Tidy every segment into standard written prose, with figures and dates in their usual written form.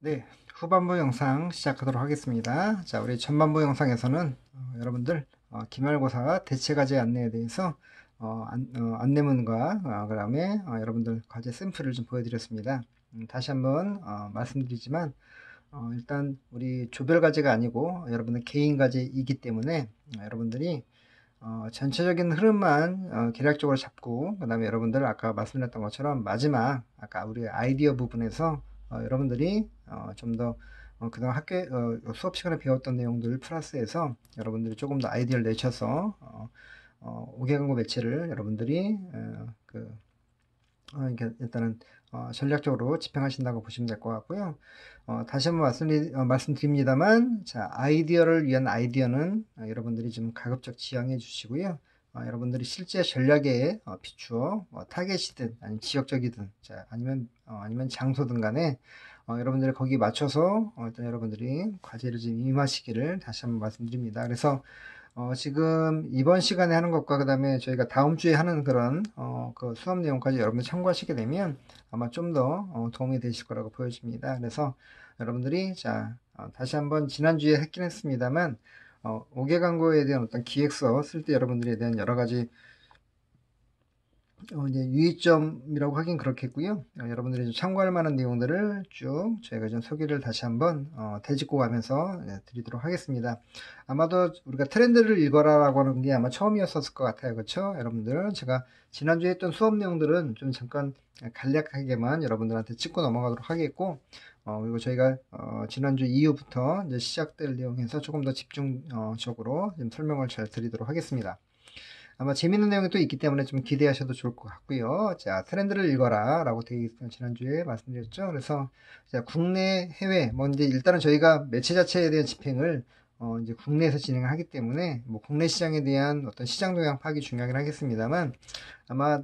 네, 후반부 영상 시작하도록 하겠습니다. 자, 우리 전반부 영상에서는 여러분들 기말고사 대체과제 안내에 대해서 안내문과 그다음에 여러분들 과제 샘플을 좀 보여드렸습니다. 다시 한번 말씀드리지만 일단 우리 조별과제가 아니고 여러분들 개인과제이기 때문에 여러분들이 전체적인 흐름만 계략적으로 잡고 그다음에 여러분들 아까 말씀드렸던 것처럼 마지막 아까 우리 아이디어 부분에서 여러분들이 좀 더 그동안 수업 시간에 배웠던 내용들 플러스해서 여러분들이 조금 더 아이디어를 내셔서 5개 광고 매체를 여러분들이 일단은 전략적으로 집행하신다고 보시면 될 것 같고요. 다시 한번 말씀드립니다만, 자, 아이디어를 위한 아이디어는 여러분들이 좀 가급적 지양해 주시고요. 여러분들이 실제 전략에 비추어 타겟이든 아니면 지역적이든 자, 아니면 장소든 간에 여러분들이 거기에 맞춰서 일단 여러분들이 과제를 좀 임하시기를 다시 한번 말씀드립니다. 그래서 지금 이번 시간에 하는 것과 그 다음에 저희가 다음 주에 하는 그런 그 수업 내용까지 여러분들 참고하시게 되면 아마 좀 더 도움이 되실 거라고 보여집니다. 그래서 여러분들이 자 다시 한번 지난주에 했긴 했습니다만 5개 광고에 대한 어떤 기획서 쓸 때 여러분들에 대한 여러 가지 이제 유의점이라고 하긴 그렇겠고요. 여러분들이 좀 참고할 만한 내용들을 쭉 저희가 좀 소개를 다시 한번 되짚고 가면서 드리도록 하겠습니다. 아마도 우리가 트렌드를 읽어라라고 하는 게 아마 처음이었을 것 같아요. 그렇죠? 여러분들 제가 지난주에 했던 수업 내용들은 좀 잠깐 간략하게만 여러분들한테 짚고 넘어가도록 하겠고 그리고 저희가 지난주 이후부터 이제 시작될 내용에서 조금 더 집중적으로 좀 설명을 잘 드리도록 하겠습니다. 아마 재밌는 내용이 또 있기 때문에 좀 기대하셔도 좋을 것 같고요. 자, 트렌드를 읽어라 라고 되어 있던 지난주에 말씀드렸죠. 그래서 자, 국내, 해외, 뭐 이제 일단은 저희가 매체 자체에 대한 집행을 이제 국내에서 진행을 하기 때문에 뭐 국내 시장에 대한 어떤 시장 동향 파악이 중요하긴 하겠습니다만 아마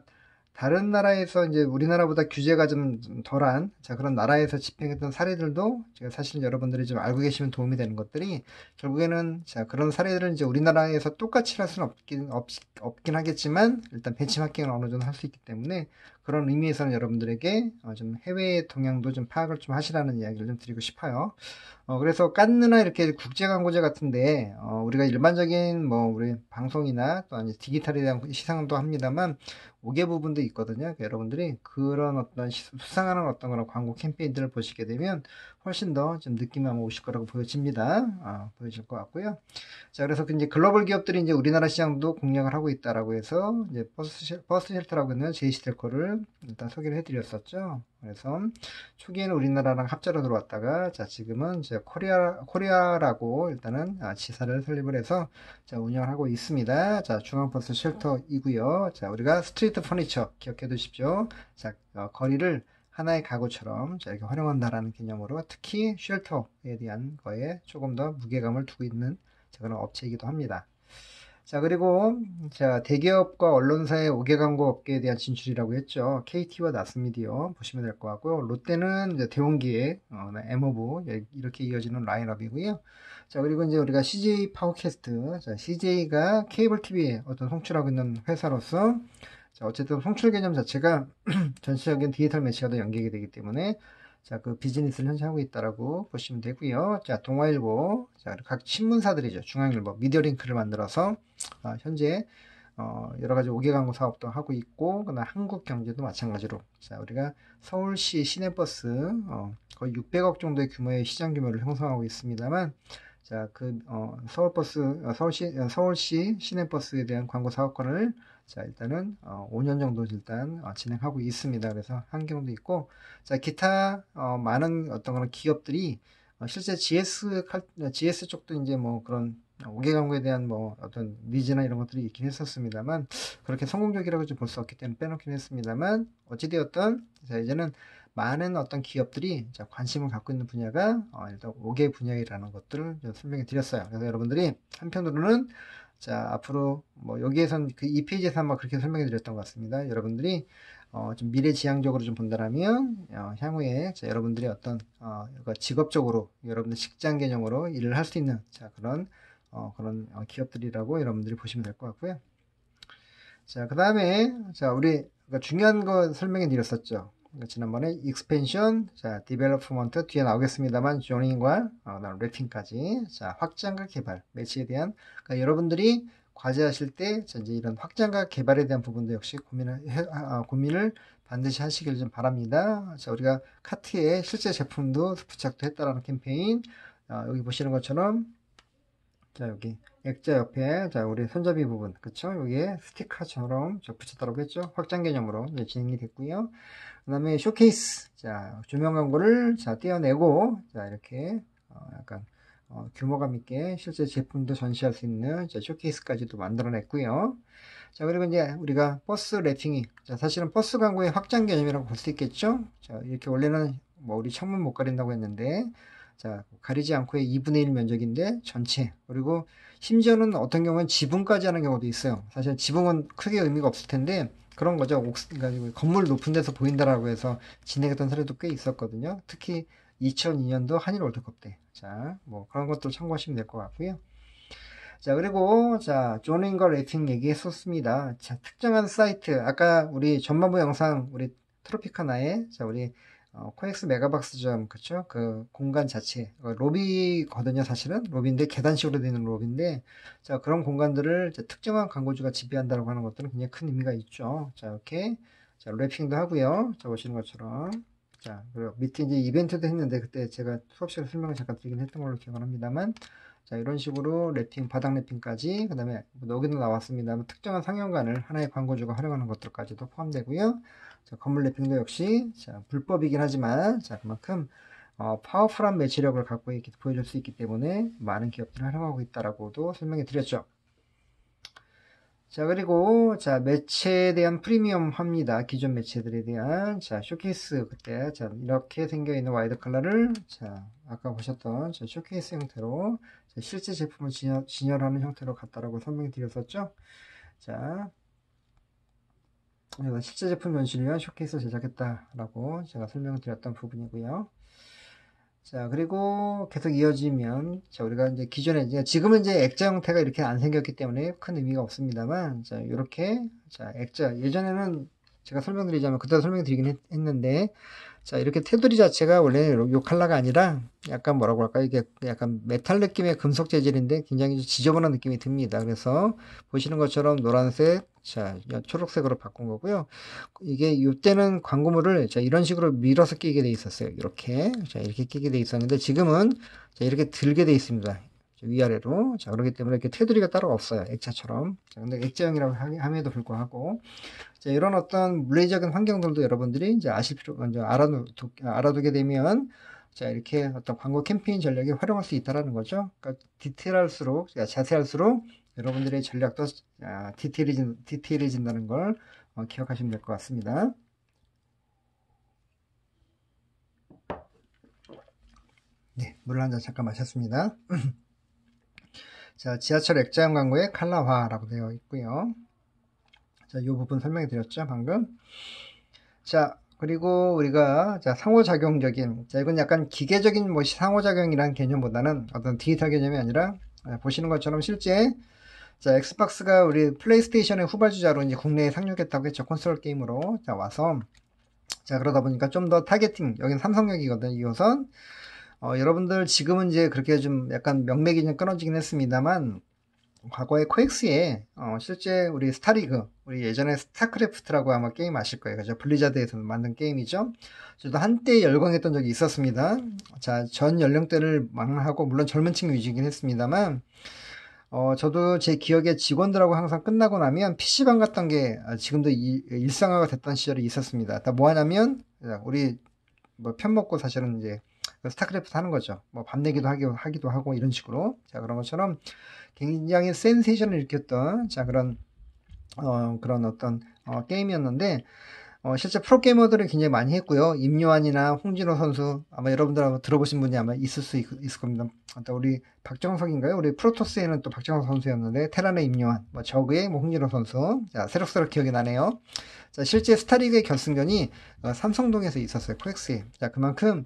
다른 나라에서 이제 우리나라보다 규제가 좀 덜한 자 그런 나라에서 집행했던 사례들도 제가 사실 여러분들이 좀 알고 계시면 도움이 되는 것들이 결국에는 자 그런 사례들은 이제 우리나라에서 똑같이 할 수는 없긴 하겠지만 일단 벤치마킹을 어느 정도 할 수 있기 때문에 그런 의미에서는 여러분들에게 좀 해외 동향도 좀 파악을 좀 하시라는 이야기를 좀 드리고 싶어요. 그래서 깐느나 이렇게 국제 광고제 같은데, 우리가 일반적인 뭐, 우리 방송이나 또 아니 디지털에 대한 시상도 합니다만, 5개 부분도 있거든요. 그러니까 여러분들이 그런 어떤 수상하는 어떤 그런 광고 캠페인들을 보시게 되면 훨씬 더 좀 느낌이 아마 오실 거라고 보여집니다. 보여질 것 같고요. 자, 그래서 이제 글로벌 기업들이 이제 우리나라 시장도 공략을 하고 있다라고 해서 이제 버스 쉘터라고 있는 제이시텔코를 일단 소개를 해드렸었죠. 그래서 초기에는 우리나라랑 합자로 들어왔다가 자 지금은 이제 코리아라고 일단은 지사를 설립을 해서 자 운영을 하고 있습니다. 자 중앙버스 쉘터이고요. 자 우리가 스트리트 퍼니처 기억해 두십시오. 자 거리를 하나의 가구처럼 자, 이렇게 활용한다라는 개념으로 특히 쉘터에 대한 거에 조금 더 무게감을 두고 있는 자, 그런 업체이기도 합니다. 자, 그리고, 자, 대기업과 언론사의 5개 광고 업계에 대한 진출이라고 했죠. KT와 나스미디어 보시면 될 것 같고요. 롯데는 이제 대원기획, M오브, 이렇게 이어지는 라인업이고요. 자, 그리고 이제 우리가 CJ 파워캐스트, 자, CJ가 케이블 TV에 어떤 송출하고 있는 회사로서, 자, 어쨌든 송출 개념 자체가 전체적인 디지털 매체와도 연계가 되기 때문에 자, 그 비즈니스를 현재 하고 있다라고 보시면 되고요. 자, 동아일보, 자, 각 신문사들이죠. 중앙일보, 미디어링크를 만들어서 현재 여러 가지 5개 광고 사업도 하고 있고, 그다음 한국경제도 마찬가지로 자, 우리가 서울시 시내버스 거의 600억 정도의 규모의 시장 규모를 형성하고 있습니다만, 자, 서울시 시내버스에 대한 광고 사업권을 자, 일단은 5년 정도 일단 진행하고 있습니다. 그래서 한경도 있고, 자, 기타 많은 어떤 그런 기업들이 실제 GS 쪽도 이제 뭐 그런 5개 광고에 대한 뭐 어떤 니즈나 이런 것들이 있긴 했었습니다만 그렇게 성공적이라고 좀 볼 수 없기 때문에 빼놓긴 했습니다만 어찌되었던 자, 이제는 많은 어떤 기업들이 자, 관심을 갖고 있는 분야가 일단 5개 분야라는 것들을 좀 설명해 드렸어요. 그래서 여러분들이 한편으로는 자, 앞으로 뭐 여기에선 그 2페이지에서 한번 그렇게 설명해 드렸던 것 같습니다. 여러분들이 좀 미래지향적으로 좀 본다라면 향후에 자, 여러분들이 어떤 직업적으로 여러분들 직장 개념으로 일을 할 수 있는 자, 그런 기업들이라고 여러분들이 보시면 될 것 같고요. 자, 그 다음에 자, 우리 중요한 거 설명해 드렸었죠. 지난번에 익스펜션, 자, 디벨로프먼트 뒤에 나오겠습니다만 조닝과 래핑까지, 자, 확장과 개발, 매치에 대한, 그러니까 여러분들이 과제하실 때 자, 이제 이런 확장과 개발에 대한 부분도 역시 고민을 반드시 하시길 좀 바랍니다. 자, 우리가 카트에 실제 제품도 부착도 했다라는 캠페인, 여기 보시는 것처럼, 자, 여기 액자 옆에, 자, 우리 손잡이 부분, 그쵸? 여기에 스티커처럼 붙였다고 했죠? 확장 개념으로 이제 진행이 됐고요. 그 다음에 쇼케이스, 자, 조명 광고를, 자, 떼어내고, 자, 이렇게, 약간, 규모감 있게 실제 제품도 전시할 수 있는, 자, 쇼케이스까지도 만들어냈고요. 자, 그리고 이제 우리가 버스 랩핑이, 자, 사실은 버스 광고의 확장 개념이라고 볼 수 있겠죠? 자, 이렇게 원래는 뭐 우리 창문 못 가린다고 했는데, 자, 가리지 않고의 2분의 1 면적인데 전체, 그리고 심지어는 어떤 경우는 지붕까지 하는 경우도 있어요. 사실 지붕은 크게 의미가 없을 텐데 그런 거죠. 그러니까 건물 높은 데서 보인다라고 해서 진행했던 사례도 꽤 있었거든요. 특히 2002년도 한일 월드컵 때. 자, 뭐 그런 것도 참고하시면 될 것 같고요. 자, 그리고 자, 조닝과 래핑 얘기했었습니다. 자, 특정한 사이트, 아까 우리 전반부 영상 우리 트로피카나에, 자, 우리 코엑스 메가박스점, 그쵸? 그 공간 자체, 로비거든요, 사실은. 로비인데, 계단식으로 되는 로비인데, 자, 그런 공간들을 특정한 광고주가 지배한다고 하는 것들은 굉장히 큰 의미가 있죠. 자, 이렇게, 자, 래핑도 하고요. 자, 보시는 것처럼. 자, 그리고 밑에 이제 이벤트도 했는데, 그때 제가 수업 시간에 설명을 잠깐 드리긴 했던 걸로 기억을 합니다만, 자, 이런 식으로 래핑, 바닥 래핑까지, 그 다음에 여기도 나왔습니다. 특정한 상영관을 하나의 광고주가 활용하는 것들까지도 포함되고요. 자, 건물 래핑도 역시, 자, 불법이긴 하지만, 자, 그만큼, 파워풀한 매치력을 갖고 이렇게 보여줄 수 있기 때문에 많은 기업들이 활용하고 있다라고도 설명해 드렸죠. 자, 그리고, 자, 매체에 대한 프리미엄 합니다. 기존 매체들에 대한, 자, 쇼케이스, 그때, 자, 이렇게 생겨있는 와이드 컬러를, 자, 아까 보셨던, 자, 쇼케이스 형태로, 자, 실제 제품을 진열하는 형태로 갔다라고 설명해 드렸었죠. 자, 실제 제품 전시를 위한 쇼케이스를 제작했다라고 제가 설명을 드렸던 부분이고요. 자, 그리고 계속 이어지면, 자, 우리가 이제 지금은 이제 액자 형태가 이렇게 안 생겼기 때문에 큰 의미가 없습니다만, 자, 이렇게, 자, 액자, 예전에는 제가 설명드리자면, 그때 설명드리긴 했는데, 자, 이렇게 테두리 자체가 원래 요 컬러가 아니라, 약간 뭐라고 할까, 이게 약간 메탈 느낌의 금속 재질인데, 굉장히 지저분한 느낌이 듭니다. 그래서, 보시는 것처럼 노란색, 자, 초록색으로 바꾼 거고요. 이게 이때는 광고물을 자, 이런 식으로 밀어서 끼게 돼 있었어요. 이렇게. 자, 이렇게 끼게 돼 있었는데 지금은 자, 이렇게 들게 돼 있습니다. 자, 위아래로. 자, 그렇기 때문에 이렇게 테두리가 따로 없어요. 액자처럼. 자, 근데 액자형이라고 함에도 불구하고 자, 이런 어떤 물리적인 환경들도 여러분들이 이제 아실 필요, 먼저 알아두게 되면 자, 이렇게 어떤 광고 캠페인 전략에 활용할 수 있다라는 거죠. 그러니까 디테일할수록, 자세할수록 여러분들의 전략도 디테일해진다는 걸 기억하시면 될 것 같습니다. 네, 물 한 잔 잠깐 마셨습니다. 자, 지하철 액자형 광고의 칼라화라고 되어 있고요. 자, 이 부분 설명해 드렸죠, 방금. 자, 그리고 우리가 자, 상호작용적인, 자, 이건 약간 기계적인 상호작용이라는 개념보다는 어떤 디지털 개념이 아니라 보시는 것처럼 실제 자, 엑스박스가 우리 플레이스테이션의 후발주자로 이제 국내에 상륙했다고 했죠. 콘솔 게임으로. 자, 와서. 자, 그러다 보니까 좀 더 타겟팅. 여긴 삼성역이거든요, 2호선. 여러분들 지금은 이제 그렇게 좀 약간 명맥이 좀 끊어지긴 했습니다만, 과거에 코엑스에, 실제 우리 스타리그, 우리 예전에 스타크래프트라고 아마 게임 아실 거예요. 그죠? 블리자드에서 만든 게임이죠. 저도 한때 열광했던 적이 있었습니다. 자, 전 연령대를 망하고, 물론 젊은 층 위주이긴 했습니다만, 저도 제 기억에 직원들하고 항상 끝나고 나면 PC방 갔던 게 지금도 일상화가 됐던 시절이 있었습니다. 다 뭐 하냐면, 우리 뭐 편먹고 사실은 이제 스타크래프트 하는 거죠. 뭐 밤 내기도 하기도 하고 이런 식으로. 자, 그런 것처럼 굉장히 센세이션을 일으켰던, 자, 그런 어떤, 게임이었는데, 실제 프로게이머들은 굉장히 많이 했고요. 임요한이나 홍진호 선수, 아마 여러분들 들어보신 분이 아마 있을 겁니다. 우리 박정석인가요? 우리 프로토스에는 또 박정석 선수였는데, 테란의 임요한, 뭐 저그의 뭐 홍진호 선수. 자, 새록새록 기억이 나네요. 자, 실제 스타리그의 결승전이 삼성동에서 있었어요. 코엑스에. 자, 그만큼,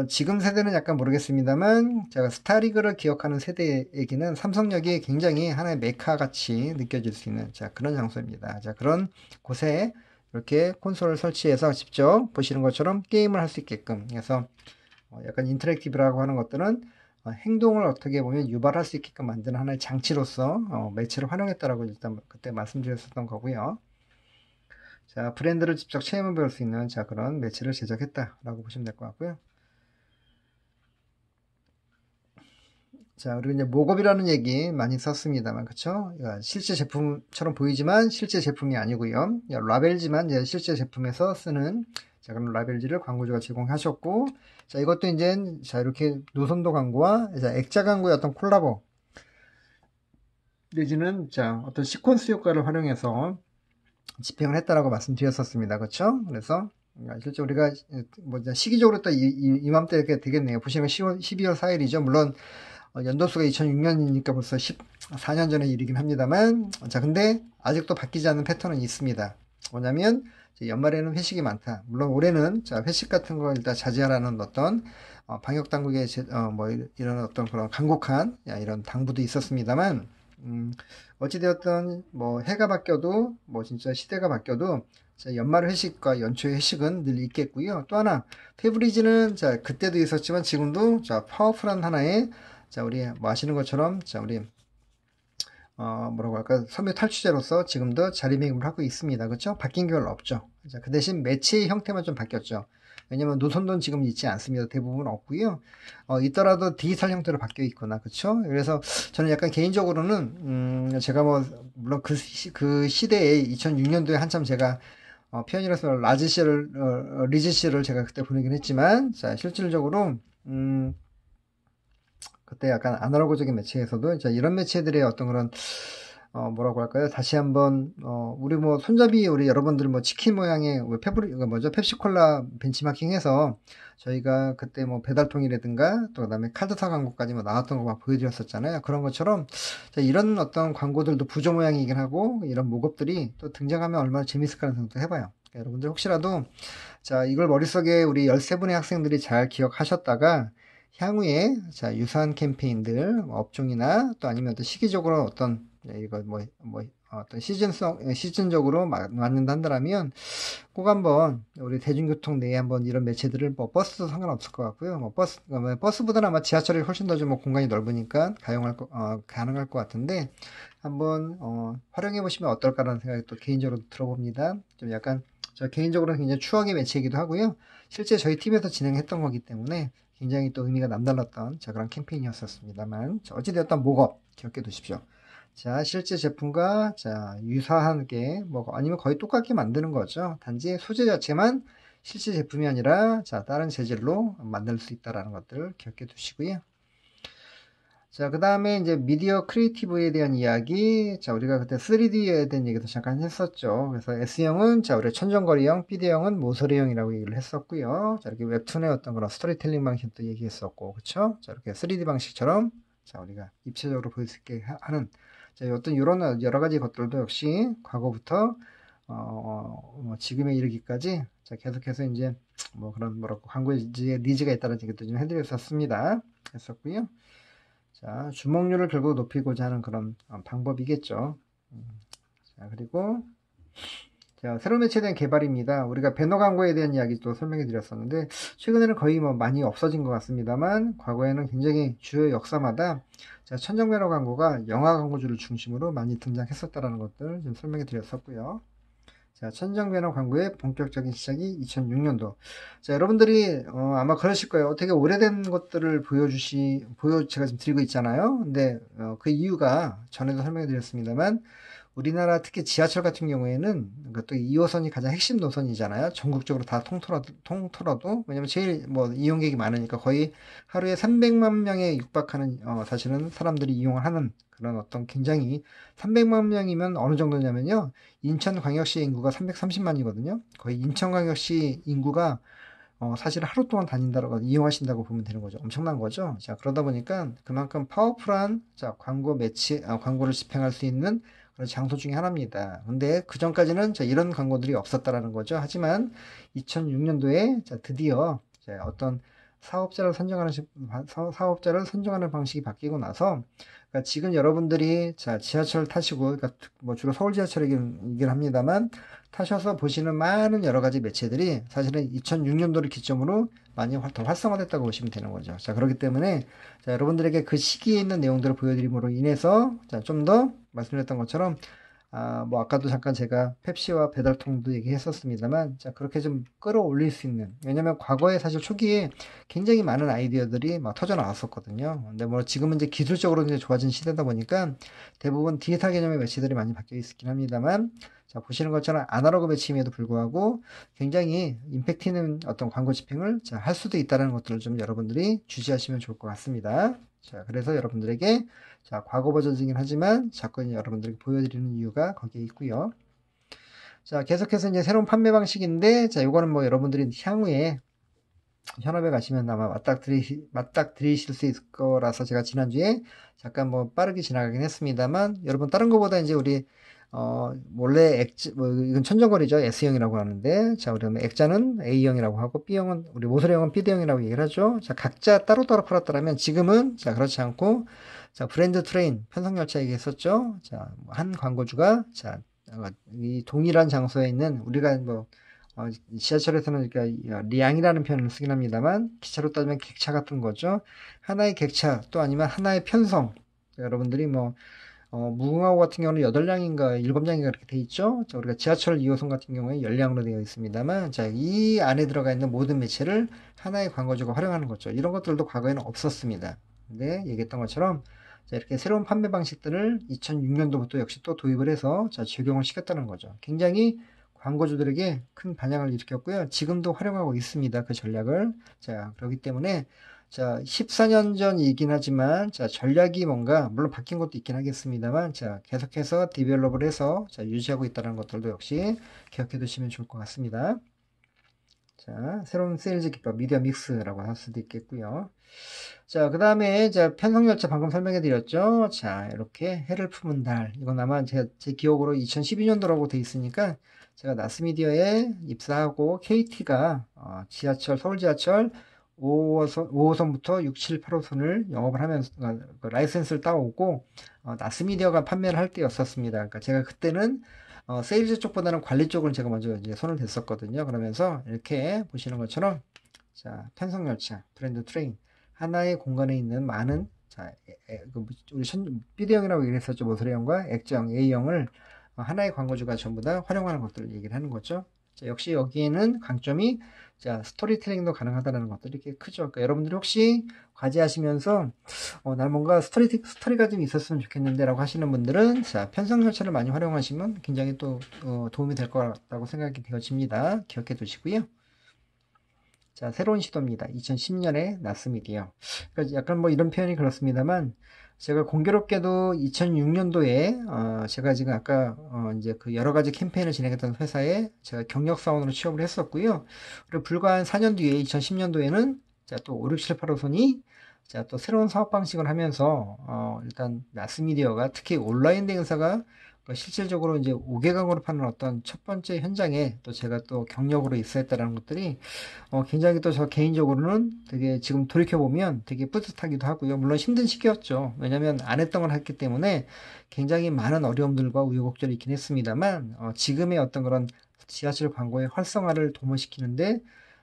지금 세대는 약간 모르겠습니다만, 제가 스타리그를 기억하는 세대에게는 삼성역이 굉장히 하나의 메카 같이 느껴질 수 있는, 자, 그런 장소입니다. 자, 그런 곳에 이렇게 콘솔을 설치해서 직접 보시는 것처럼 게임을 할 수 있게끔, 그래서 약간 인터랙티브라고 하는 것들은 행동을 어떻게 보면 유발할 수 있게끔 만드는 하나의 장치로서 매체를 활용했다라고 일단 그때 말씀드렸었던 거고요. 자, 브랜드를 직접 체험해 볼 수 있는 자 그런 매체를 제작했다라고 보시면 될 것 같고요. 자, 그리고 이제 목업이라는 얘기 많이 썼습니다만, 그쵸? 실제 제품처럼 보이지만 실제 제품이 아니고요. 라벨지만 이제 실제 제품에서 쓰는 자, 그런 라벨지를 광고주가 제공하셨고, 자, 이것도 이제 자, 이렇게 노선도 광고와 자, 액자 광고의 어떤 콜라보 내지는 자, 어떤 시퀀스 효과를 활용해서 집행을 했다라고 말씀드렸었습니다. 그쵸? 그래서 실제 우리가 뭐 시기적으로 또 이맘때 이렇게 되겠네요. 보시면 12월 4일이죠. 물론 연도수가 2006년이니까 벌써 14년 전의 일이긴 합니다만, 자, 근데 아직도 바뀌지 않는 패턴은 있습니다. 뭐냐면, 연말에는 회식이 많다. 물론 올해는, 자, 회식 같은 거 일단 자제하라는 어떤, 방역당국의, 뭐, 이런 어떤 그런 간곡한, 이런 당부도 있었습니다만, 어찌되었던, 뭐, 해가 바뀌어도, 뭐, 진짜 시대가 바뀌어도, 자, 연말 회식과 연초 회식은 늘 있겠고요. 또 하나, 페브리즈는, 자, 그때도 있었지만 지금도, 자, 파워풀한 하나의, 자, 우리 뭐 아시는 것처럼, 자, 우리, 뭐라고 할까, 섬유 탈취제로서 지금도 자리매김을 하고 있습니다. 그렇죠? 바뀐 게 별로 없죠. 자, 그 대신 매체의 형태만 좀 바뀌었죠. 왜냐면 노선도는 지금 있지 않습니다. 대부분 없고요. 있더라도 디지털 형태로 바뀌어 있거나, 그렇죠? 그래서 저는 약간 개인적으로는, 제가 뭐, 물론 그 시대에 2006년도에 한참 제가 피어니로서 리즈 씨를 제가 그때 보내긴 했지만, 자, 실질적으로, 그때 약간 아날로그적인 매체에서도 이제 이런 매체들의 어떤 그런 뭐라고 할까요? 다시 한번 우리 뭐 손잡이 우리 여러분들 뭐 치킨 모양의 펩시콜라 벤치마킹해서 저희가 그때 뭐 배달통이라든가 또 그다음에 카드사 광고까지 뭐 나왔던 거 막 보여드렸었잖아요. 그런 것처럼 이런 어떤 광고들도 부조 모양이긴 하고 이런 모급들이 또 등장하면 얼마나 재밌을까라는 생각도 해봐요. 그러니까 여러분들 혹시라도 자 이걸 머릿속에 우리 13분의 학생들이 잘 기억하셨다가 향후에 자 유사한 캠페인들 업종이나 또 아니면 또 시기적으로 어떤 이거 어떤 시즌적으로 맞는다 한다면 꼭 한번 우리 대중교통 내에 한번 이런 매체들을 뭐 버스도 상관없을 것 같고요. 뭐 버스보다는 아마 지하철이 훨씬 더 좀 뭐 공간이 넓으니까 가능할 것 같은데 한번 활용해 보시면 어떨까라는 생각이 또 개인적으로 들어봅니다. 좀 약간 저 개인적으로는 굉장히 추억의 매체이기도 하고요. 실제 저희 팀에서 진행했던 거기 때문에 굉장히 또 의미가 남달랐던 자 그런 캠페인이었었습니다만 어찌되었던 목업 기억해 두십시오. 자 실제 제품과 자 유사하게 뭐 아니면 거의 똑같게 만드는 거죠. 단지 소재 자체만 실제 제품이 아니라 자 다른 재질로 만들 수 있다라는 것들을 기억해 두시고요. 자, 그 다음에 이제 미디어 크리에이티브에 대한 이야기. 자, 우리가 그때 3D에 대한 얘기도 잠깐 했었죠. 그래서 S형은, 자, 우리 천정거리형, PD형은 모서리형이라고 얘기를 했었고요. 자, 이렇게 웹툰의 어떤 그런 스토리텔링 방식도 얘기했었고, 그쵸? 자, 이렇게 3D 방식처럼, 자, 우리가 입체적으로 보일 수 있게 하는, 자, 어떤 이런 여러 가지 것들도 역시 과거부터, 지금에 이르기까지, 자, 계속해서 이제, 뭐 그런, 뭐라고, 광고에 니즈가 있다는 얘기도 좀 해드렸었습니다. 했었고요. 자, 주목률을 결국 높이고자 하는 그런 방법이겠죠. 자, 그리고 자, 새로운 매체에 대한 개발입니다. 우리가 배너 광고에 대한 이야기도 설명해 드렸었는데 최근에는 거의 뭐 많이 없어진 것 같습니다만 과거에는 굉장히 주요 역사마다 자, 천정 배너 광고가 영화 광고주를 중심으로 많이 등장했었다라는 것들 좀 설명해 드렸었고요. 자, 천정 배너 광고의 본격적인 시작이 2006년도. 자, 여러분들이 아마 그러실 거예요. 되게 오래된 것들을 제가 지금 드리고 있잖아요. 근데 그 이유가 전에도 설명해 드렸습니다만 우리나라 특히 지하철 같은 경우에는 또 2호선이 가장 핵심 노선이잖아요. 전국적으로 다 통틀어도 왜냐면 제일 뭐 이용객이 많으니까 거의 하루에 300만 명에 육박하는 사실은 사람들이 이용을 하는 그런 어떤 굉장히 300만 명이면 어느 정도냐면요. 인천광역시 인구가 330만이거든요. 거의 인천광역시 인구가 사실 하루 동안 다닌다고 이용하신다고 보면 되는 거죠. 엄청난 거죠. 자, 그러다 보니까 그만큼 파워풀한 자, 광고를 집행할 수 있는 그런 장소 중에 하나입니다. 근데 그 전까지는 자, 이런 광고들이 없었다라는 거죠. 하지만 2006년도에 자, 드디어 자, 어떤 사업자를 선정하는 방식이 바뀌고 나서, 그러니까 지금 여러분들이 자 지하철 타시고, 그러니까 뭐 주로 서울 지하철이긴 합니다만 타셔서 보시는 많은 여러 가지 매체들이 사실은 2006년도를 기점으로 많이 더 활성화됐다고 보시면 되는 거죠. 자, 그렇기 때문에 자, 여러분들에게 그 시기에 있는 내용들을 보여드림으로 인해서 자, 좀 더 말씀드렸던 것처럼 뭐 아까도 잠깐 제가 펩시와 배달통도 얘기했었습니다만 자, 그렇게 좀 끌어올릴 수 있는, 왜냐면 과거에 사실 초기에 굉장히 많은 아이디어들이 막 터져 나왔었거든요. 근데 뭐 지금은 이제 기술적으로 이제 좋아진 시대다 보니까 대부분 디지털 개념의 매체들이 많이 바뀌어 있긴 합니다만 자, 보시는 것처럼 아날로그 매체임에도 불구하고 굉장히 임팩트 있는 어떤 광고 집행을 자, 할 수도 있다는 것들을 좀 여러분들이 주시하시면 좋을 것 같습니다. 자, 그래서 여러분들에게 자, 과거 버전이긴 하지만 자꾸 여러분들에게 보여드리는 이유가 거기에 있고요. 자, 계속해서 이제 새로운 판매 방식인데, 자, 요거는 뭐 여러분들이 향후에 현업에 가시면 아마 맞닥뜨리실 수 있을 거라서 제가 지난주에 잠깐 뭐 빠르게 지나가긴 했습니다만, 여러분 다른 거보다 이제 우리 원래 이건 천정거리죠. S형이라고 하는데, 자, 우리 액자는 A형이라고 하고, B형은, 우리 모서리형은 B대형이라고 얘기를 하죠. 자, 각자 따로따로 팔았더라면 지금은, 자, 그렇지 않고, 자, 브랜드 트레인, 편성열차 얘기했었죠. 자, 한 광고주가, 자, 이 동일한 장소에 있는, 우리가 뭐, 지하철에서는 그러니까 리앙이라는 표현을 쓰긴 합니다만, 기차로 따지면 객차 같은 거죠. 하나의 객차, 또 아니면 하나의 편성. 자, 여러분들이 뭐, 무궁화호 같은 경우는 8량인가 7량인가 그렇게 돼 있죠. 자, 우리가 지하철 2호선 같은 경우에 10량으로 되어 있습니다만, 자, 이 안에 들어가 있는 모든 매체를 하나의 광고주가 활용하는 거죠. 이런 것들도 과거에는 없었습니다. 근데 얘기했던 것처럼, 자, 이렇게 새로운 판매 방식들을 2006년도부터 역시 또 도입을 해서, 자, 적용을 시켰다는 거죠. 굉장히 광고주들에게 큰 반향을 일으켰고요. 지금도 활용하고 있습니다. 그 전략을. 자, 그렇기 때문에, 자, 14년 전이긴 하지만, 자, 전략이 뭔가, 물론 바뀐 것도 있긴 하겠습니다만, 자, 계속해서 디벨롭을 해서, 자, 유지하고 있다는 것들도 역시 기억해 두시면 좋을 것 같습니다. 자, 새로운 세일즈 기법, 미디어 믹스라고 할 수도 있겠고요. 자, 그 다음에, 자, 편성열차 방금 설명해 드렸죠? 자, 이렇게 해를 품은 달. 이건 아마 제 기억으로 2012년도라고 돼 있으니까, 제가 나스미디어에 입사하고 KT가 서울 지하철 5호선부터 6, 7, 8호선을 영업을 하면서 그 라이센스를 따오고 나스미디어가 판매를 할 때였었습니다. 그러니까 제가 그때는 세일즈 쪽보다는 관리 쪽을 제가 먼저 이제 손을 댔었거든요. 그러면서 이렇게 보시는 것처럼 자, 편성열차, 브랜드 트레인 하나의 공간에 있는 많은 자, 우리 B대형이라고 얘기했었죠. 모서리형과 액자형, A형을 하나의 광고주가 전부 다 활용하는 것들을 얘기를 하는 거죠. 자, 역시 여기에는 강점이 자, 스토리텔링도 가능하다는 것들이 이렇게 크죠. 그러니까 여러분들이 혹시 과제하시면서 날 뭔가 스토리가 좀 있었으면 좋겠는데 라고 하시는 분들은 자, 편성열차를 많이 활용하시면 굉장히 또 도움이 될 거라고 생각이 되어집니다. 기억해 두시고요. 자, 새로운 시도입니다. 2010년에 나스미디어. 그러니까 약간 뭐 이런 표현이 그렇습니다만, 제가 공교롭게도 2006년도에, 제가 지금 아까, 이제 그 여러 가지 캠페인을 진행했던 회사에 제가 경력사원으로 취업을 했었고요. 그리고 불과 한 4년 뒤에 2010년도에는, 자, 또 5, 6, 7, 8호선이, 자, 또 새로운 사업 방식을 하면서, 일단 나스미디어가 특히 온라인 행사가 실질적으로 이제 5개강으로 파는 어떤 첫 번째 현장에 또 제가 또 경력으로 있어야했다는 것들이 굉장히 또 저 개인적으로는 되게 지금 돌이켜보면 되게 뿌듯하기도 하고요. 물론 힘든 시기였죠. 왜냐면 안 했던 걸 했기 때문에 굉장히 많은 어려움들과 우여곡절이 있긴 했습니다만, 지금의 어떤 그런 지하철 광고의 활성화를 도모시키는데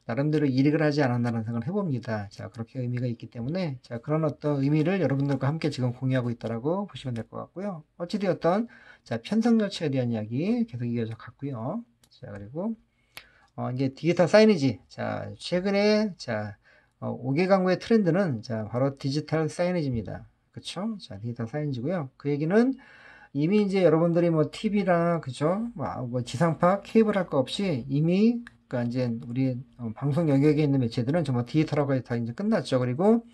나름대로 일익을 하지 않았나라는 생각을 해봅니다. 자, 그렇게 의미가 있기 때문에, 자, 그런 어떤 의미를 여러분들과 함께 지금 공유하고 있다라고 보시면 될 것 같고요. 어찌되었던, 자, 편성열차에 대한 이야기 계속 이어져 갔고요. 자, 그리고, 이제 디지털 사이니지. 자, 최근에, 자, 5개 광고의 트렌드는, 자, 바로 디지털 사이니지입니다. 그쵸? 자, 디지털 사이니지고요. 그 얘기는 이미 이제 여러분들이 뭐 TV나, 그죠? 뭐 지상파, 케이블 할 거 없이 이미 그러니까 이제 우리 방송 영역에 있는 매체들은 정말 디지털화가 다 이제 끝났죠. 그리고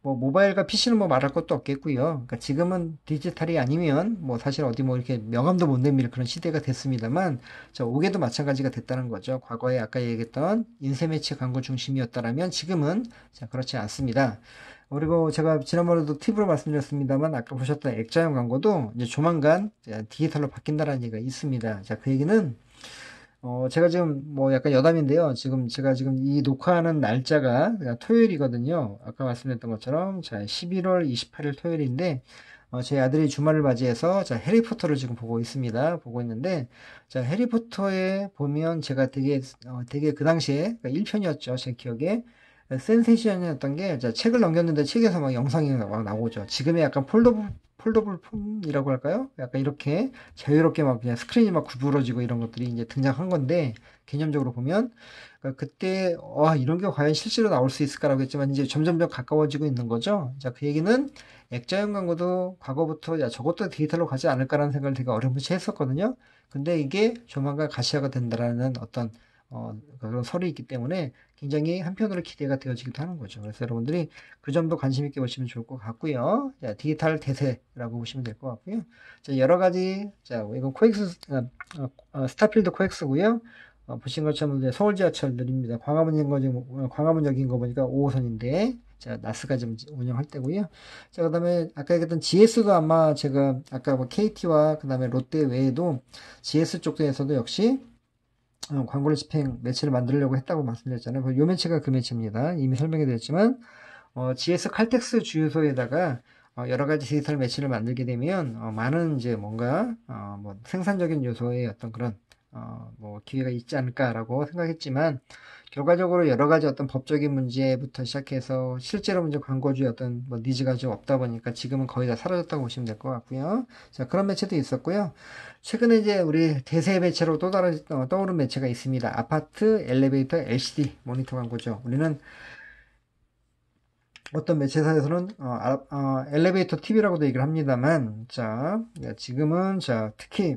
뭐 모바일과 PC는 뭐 말할 것도 없겠고요. 그러니까 지금은 디지털이 아니면 뭐 사실 어디 뭐 이렇게 명함도 못 내밀 그런 시대가 됐습니다만 저 5개도 마찬가지가 됐다는 거죠. 과거에 아까 얘기했던 인쇄 매체 광고 중심이었다라면 지금은 자 그렇지 않습니다. 그리고 제가 지난번에도 팁으로 말씀드렸습니다만 아까 보셨던 액자형 광고도 이제 조만간 디지털로 바뀐다는 얘기가 있습니다. 자, 그 얘기는 제가 지금 뭐 약간 여담인데요. 지금 제가 지금 이 녹화하는 날짜가 토요일이거든요. 아까 말씀드렸던 것처럼 자, 11월 28일 토요일인데 제 아들이 주말을 맞이해서 자, 해리포터를 지금 보고 있습니다. 보고 있는데 자, 해리포터에 보면 제가 되게 그 당시에 1편이었죠. 제 기억에 센세이션이었던 게 자, 책을 넘겼는데 책에서 막 영상이 막 나오죠. 지금의 약간 폴더블 폰이라고 할까요? 약간 이렇게 자유롭게 막 그냥 스크린이 막 구부러지고 이런 것들이 이제 등장한 건데 개념적으로 보면 그러니까 그때 와 이런 게 과연 실제로 나올 수 있을까라고 했지만 이제 점점점 가까워지고 있는 거죠. 자, 그 얘기는 액자형 광고도 과거부터 야 저것도 디지털로 가지 않을까라는 생각을 되게 어렴풋이 했었거든요. 근데 이게 조만간 가시화가 된다라는 어떤 그런 설이 있기 때문에 굉장히 한편으로 기대가 되어지기도 하는 거죠. 그래서 여러분들이 그 점도 관심 있게 보시면 좋을 것 같고요. 자, 디지털 대세라고 보시면 될 것 같고요. 자, 여러 가지, 자, 이건 스타필드 코엑스고요. 보신 것처럼 이제 서울 지하철 느립니다. 광화문역인 거 보니까 5호선인데, 자, 나스가 좀 운영할 때고요. 자, 그 다음에 아까 얘기했던 GS도 아마 제가 아까 뭐 KT와 그 다음에 롯데 외에도 GS 쪽에서도 역시 광고를 집행 매체를 만들려고 했다고 말씀드렸잖아요. 요 매체가 그 매체입니다. 이미 설명해 드렸지만 GS 칼텍스 주유소에다가 여러 가지 디지털 매체를 만들게 되면 많은 이제 뭔가 뭐 생산적인 요소의 어떤 그런 뭐 기회가 있지 않을까라고 생각했지만 결과적으로 여러 가지 어떤 법적인 문제부터 시작해서 실제로 이제 광고주의 어떤 뭐 니즈가 좀 없다 보니까 지금은 거의 다 사라졌다고 보시면 될 것 같고요. 자, 그런 매체도 있었고요. 최근에 이제 우리 대세 매체로 또 다른 떠오른 매체가 있습니다. 아파트 엘리베이터 LCD 모니터 광고죠. 우리는 어떤 매체사에서는 엘리베이터 TV라고도 얘기를 합니다만, 자, 지금은 자 특히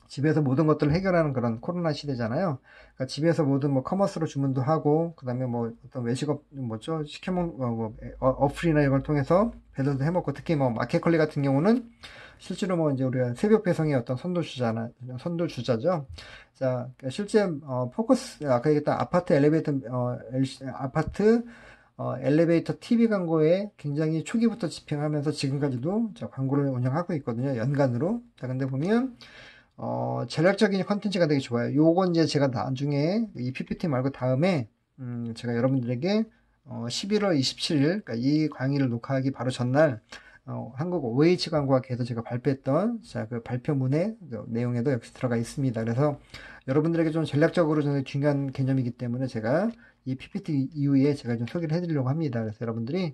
집에서 모든 것들을 해결하는 그런 코로나 시대잖아요. 그러니까 집에서 모든 뭐 커머스로 주문도 하고, 그다음에 뭐 어떤 외식업 뭐죠 시켜먹 어플이나 이걸 통해서 배달도 해먹고, 특히 뭐 마켓컬리 같은 경우는 실제로 뭐 이제 우리가 새벽 배송의 어떤 선도주자죠. 자, 그러니까 실제 포커스 아까 얘기했던 아파트 엘리베이터 아파트 엘리베이터 TV 광고에 굉장히 초기부터 집행하면서 지금까지도 광고를 운영하고 있거든요. 연간으로. 자, 근데 보면 전략적인 컨텐츠가 되게 좋아요. 요건 이제 제가 나중에 이 PPT 말고 다음에 제가 여러분들에게 11월 27일 그러니까 이 강의를 녹화하기 바로 전날 한국 OH 광고학회에서 제가 발표했던 자, 그 발표문의 그 내용에도 역시 들어가 있습니다. 그래서 여러분들에게 좀 전략적으로 좀 중요한 개념이기 때문에 제가 이 PPT 이후에 제가 좀 소개를 해드리려고 합니다. 그래서 여러분들이